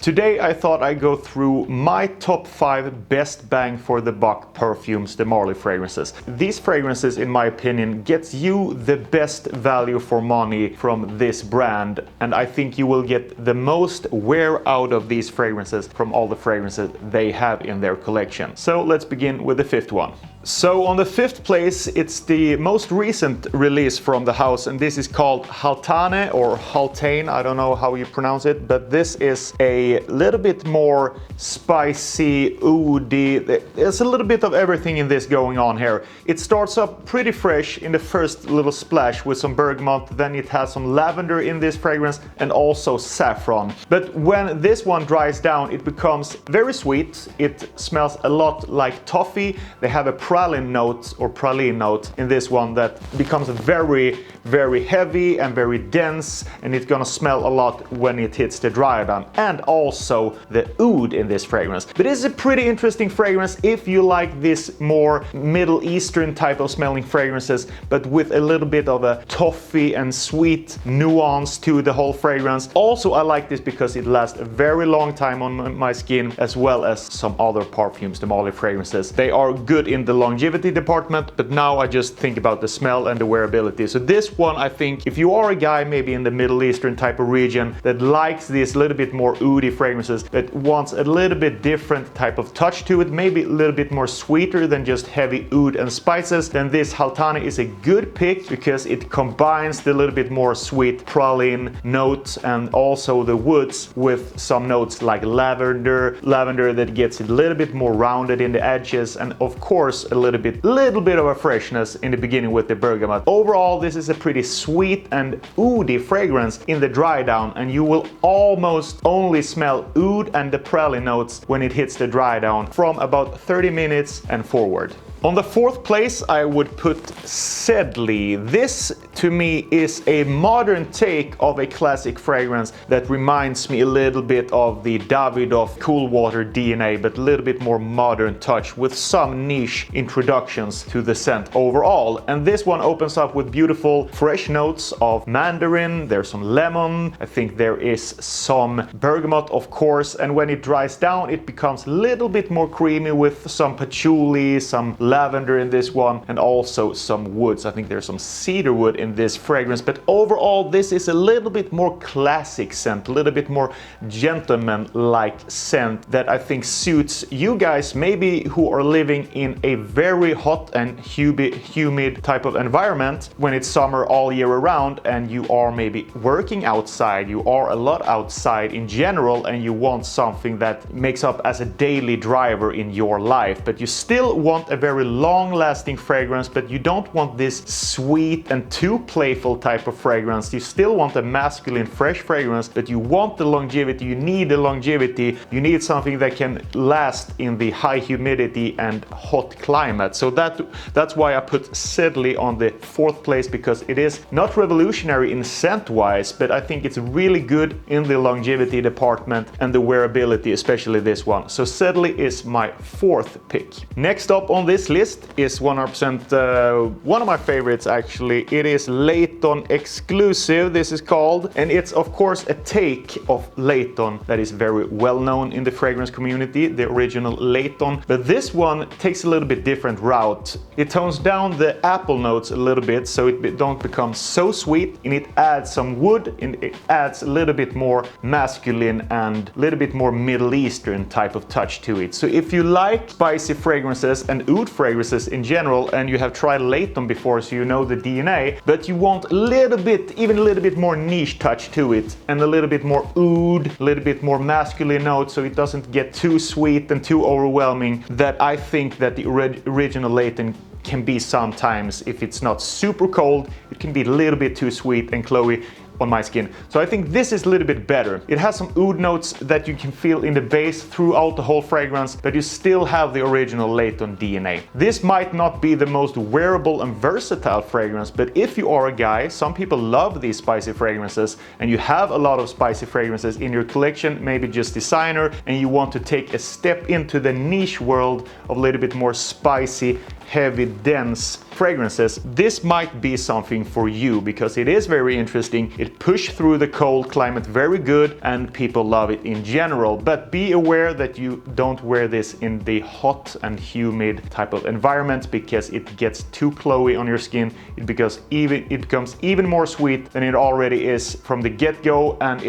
Today I thought I'd go through my top 5 best bang for the buck perfumes, the Marley fragrances. These fragrances, in my opinion, gets you the best value for money from this brand, and I think you will get the most wear out of these fragrances from all the fragrances they have in their collection. So let's begin with the 5th one. So on the 5th place, it's the most recent release from the house, and this is called Hatane or Hatane, I don't know how you pronounce it, but this is a little bit more spicy, oody. There's a little bit of everything in this going on here. It starts up pretty fresh in the first little splash with some bergamot, then it has some lavender in this fragrance and also saffron. But when this one dries down, it becomes very sweet. It smells a lot like toffee. They have a praline note in this one that becomes very, very heavy and very dense, and it's gonna smell a lot when it hits the dry down, and also the oud in this fragrance. But it's a pretty interesting fragrance if you like this more Middle Eastern type of smelling fragrances, but with a little bit of a toffee and sweet nuance to the whole fragrance. Also, I like this because it lasts a very long time on my skin, as well as some other perfumes, the Marley fragrances. They are good in the longevity department, but now I just think about the smell and the wearability. So this one, I think if you are a guy maybe in the Middle Eastern type of region that likes these little bit more oody fragrances, that wants a little bit different type of touch to it, maybe a little bit more sweeter than just heavy oud and spices, then this Hatane is a good pick because it combines the little bit more sweet praline notes and also the woods with some notes like lavender that gets a little bit more rounded in the edges, and of course a little bit of a freshness in the beginning with the bergamot. Overall, this is a pretty sweet and oody fragrance in the dry down, and you will almost only smell oud and the praline notes when it hits the dry down from about 30 minutes and forward. On the 4th place, I would put Sedley. This, to me, is a modern take of a classic fragrance that reminds me a little bit of the Davidoff Cool Water DNA, but a little bit more modern touch with some niche introductions to the scent overall. And this one opens up with beautiful fresh notes of mandarin, there's some lemon, I think there is some bergamot, of course, and when it dries down, it becomes a little bit more creamy with some patchouli, some lavender in this one, and also some woods. I think there's some cedar wood in this fragrance, but overall this is a little bit more classic scent, a little bit more gentleman-like scent that I think suits you guys maybe who are living in a very hot and humid type of environment when it's summer all year around, and you are maybe working outside, you are a lot outside in general, and you want something that makes up as a daily driver in your life, but you still want a very long-lasting fragrance, but you don't want this sweet and too playful type of fragrance. You still want a masculine, fresh fragrance, but you want the longevity. You need the longevity. You need something that can last in the high humidity and hot climate. So that's why I put Sedley on the 4th place, because it is not revolutionary in scent-wise, but I think it's really good in the longevity department and the wearability, especially this one. So Sedley is my 4th pick. Next up on this list is 100% one of my favorites actually. It is Layton exclusive, this is called, and it's of course a take of Layton that is very well known in the fragrance community, the original Layton, but this one takes a little bit different route. It tones down the apple notes a little bit so it don't become so sweet, and it adds some wood, and it adds a little bit more masculine and a little bit more Middle Eastern type of touch to it. So if you like spicy fragrances and oud fragrances in general, and you have tried Layton before, so you know the DNA, but you want a little bit, even a little bit more niche touch to it, and a little bit more oud, a little bit more masculine note, so it doesn't get too sweet and too overwhelming, that I think that the original Layton can be sometimes. If it's not super cold, it can be a little bit too sweet and cloyy on my skin. So I think this is a little bit better. It has some oud notes that you can feel in the base throughout the whole fragrance, but you still have the original Layton DNA. This might not be the most wearable and versatile fragrance, but if you are a guy, some people love these spicy fragrances, and you have a lot of spicy fragrances in your collection, maybe just designer, and you want to take a step into the niche world of a little bit more spicy, heavy, dense fragrances, this might be something for you because it is very interesting. It pushes through the cold climate very good and people love it in general. But be aware that you don't wear this in the hot and humid type of environment because it gets too cloying on your skin. It becomes even more sweet than it already is from the get-go, and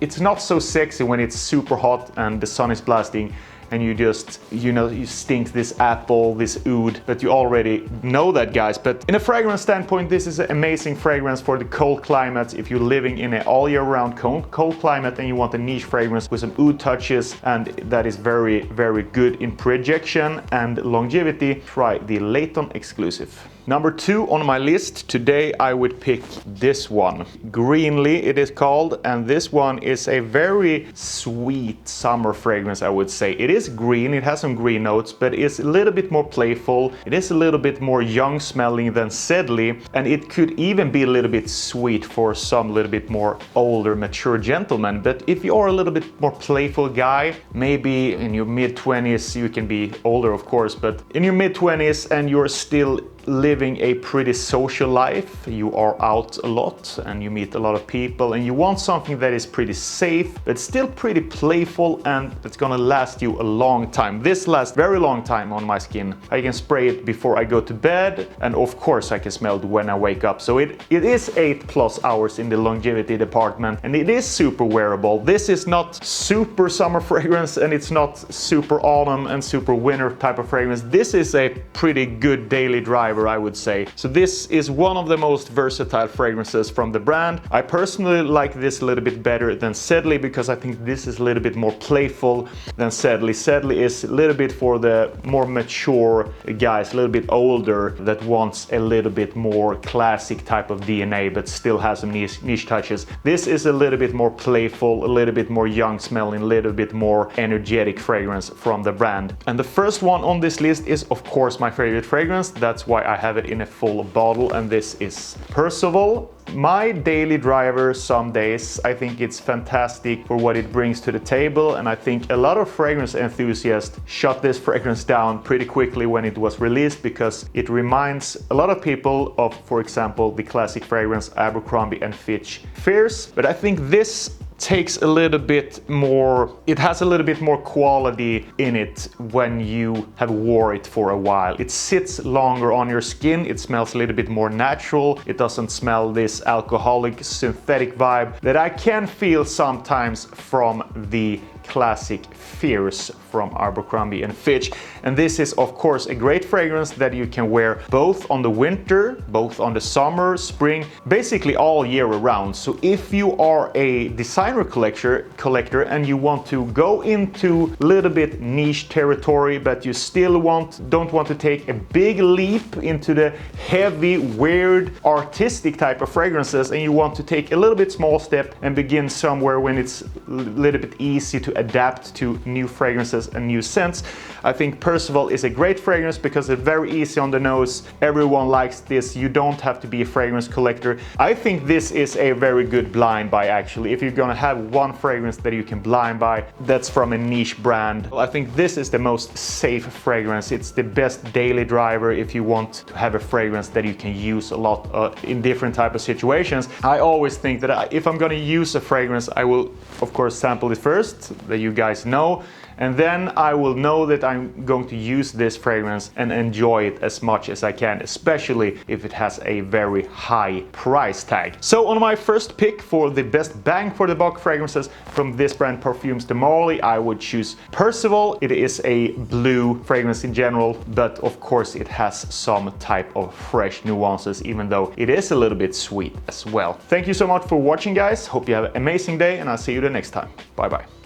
it's not so sexy when it's super hot and the sun is blasting and you just, you stink this apple, this oud, but you already know that, guys. But in a fragrance standpoint, this is an amazing fragrance for the cold climate. If you're living in an all year round cold climate and you want a niche fragrance with some oud touches, and that is very, very good in projection and longevity, try the Layton exclusive. Number 2 on my list today, I would pick this one. Greenlee it is called, and this one is a very sweet summer fragrance, I would say. It is green, it has some green notes, but it's a little bit more playful. It is a little bit more young smelling than Sedley, and it could even be a little bit sweet for some little bit more older, mature gentlemen. But if you are a little bit more playful guy, maybe in your mid-20s, you can be older of course, but in your mid-20s and you're still living a pretty social life, you are out a lot and you meet a lot of people, and you want something that is pretty safe but still pretty playful and that's gonna last you a long time. This lasts very long time on my skin. I can spray it before I go to bed, and of course I can smell it when I wake up. So it is 8+ hours in the longevity department, and it is super wearable. This is not super summer fragrance, and it's not super autumn and super winter type of fragrance. This is a pretty good daily driver, I would say. So this is one of the most versatile fragrances from the brand. I personally like this a little bit better than Sedley because I think this is a little bit more playful than Sedley. Sedley is a little bit for the more mature guys, a little bit older, that wants a little bit more classic type of DNA but still has some niche touches. This is a little bit more playful, a little bit more young smelling, a little bit more energetic fragrance from the brand. And the first one on this list is of course my favorite fragrance. That's why I have it in a full bottle, and this is Percival. My daily driver some days. I think it's fantastic for what it brings to the table, and I think a lot of fragrance enthusiasts shut this fragrance down pretty quickly when it was released because it reminds a lot of people of, for example, the classic fragrance Abercrombie & Fitch Fierce. But I think this takes a little bit more, it has a little bit more quality in it when you have wore it for a while. It sits longer on your skin, it smells a little bit more natural, it doesn't smell this alcoholic synthetic vibe that I can feel sometimes from the classic Fierce from Abercrombie & Fitch. And this is of course a great fragrance that you can wear both on the winter, both on the summer, spring, basically all year around. So if you are a designer collector and you want to go into a little bit niche territory but you still don't want to take a big leap into the heavy, weird, artistic type of fragrances, and you want to take a little bit small step and begin somewhere when it's a little bit easy to adapt to new fragrances and new scents, I think Percival is a great fragrance because it's very easy on the nose. Everyone likes this. You don't have to be a fragrance collector. I think this is a very good blind buy actually. If you're gonna have one fragrance that you can blind buy that's from a niche brand, I think this is the most safe fragrance. It's the best daily driver if you want to have a fragrance that you can use a lot in different type of situations. I always think that if I'm gonna use a fragrance, I will of course sample it first, that you guys know, and then I will know that I'm going to use this fragrance and enjoy it as much as I can, especially if it has a very high price tag. So on my first pick for the best bang for the buck fragrances from this brand Parfums de Marly, I would choose Percival. It is a blue fragrance in general, but of course it has some type of fresh nuances, even though it is a little bit sweet as well. Thank you so much for watching, guys. Hope you have an amazing day, and I'll see you the next time. Bye bye.